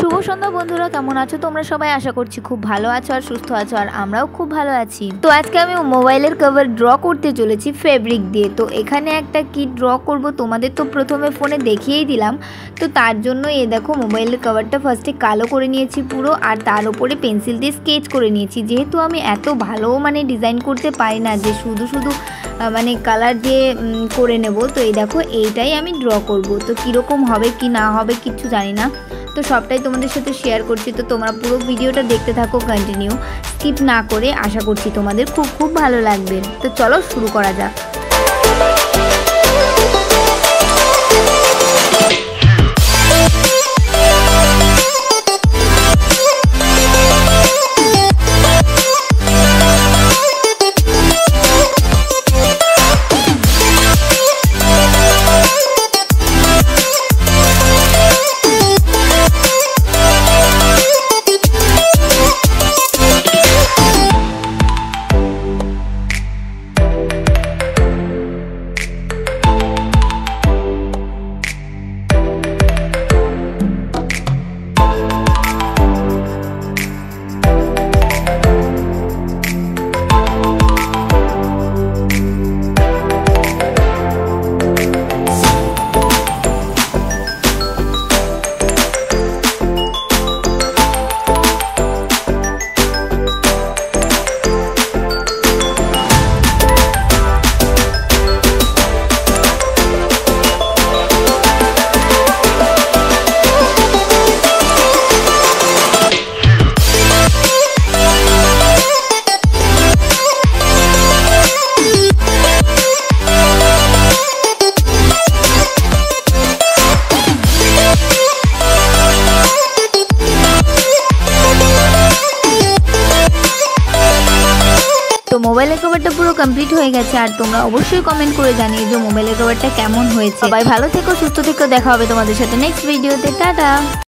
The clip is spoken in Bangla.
শুভ সন্ধ্যা বন্ধুরা, কেমন আছো তোমরা সবাই? আশা করছি খুব ভালো আছো আর সুস্থ আছো, আর আমরাও খুব ভালো আছি। তো আজকে আমি মোবাইলের কভার ড্র করতে চলেছি ফেব্রিক দিয়ে। তো এখানে একটা কি ড্র করব তোমাদের তো প্রথমে ফোনে দেখিয়েই দিলাম। তো তার জন্য দেখো মোবাইলের কভারটা ফার্স্টে কালো করে নিয়েছি পুরো, আর তার উপরে পেন্সিল দিয়ে স্কেচ করে নিয়েছি। যেহেতু আমি এত ভালো ডিজাইন করতে পারি না যে শুধু কালার দিয়ে করে নেব, তো এই দেখো এইটাই আমি ড্র করব। তো কীরকম হবে কি না হবে কিচ্ছু জানি না, তো সবটাই তোমাদের সাথে শেয়ার করছি। তো তোমরা পুরো ভিডিওটা দেখতে থাকো কন্টিনিউ, স্কিপ না করে। আশা করছি তোমাদের খুব খুব ভালো লাগবে। তো চলো শুরু করা যাক। তো মোবাইলের কভারটা পুরো কমপ্লিট হয়ে গেছে, আর তোমরা অবশ্যই কমেন্ট করে জানিয়ে যে মোবাইলের কভারটা কেমন হয়েছে। সবাই ভালো থেকো, সুস্থ থেকো, দেখা হবে তোমাদের সাথে নেক্সট ভিডিওতে। টাটা।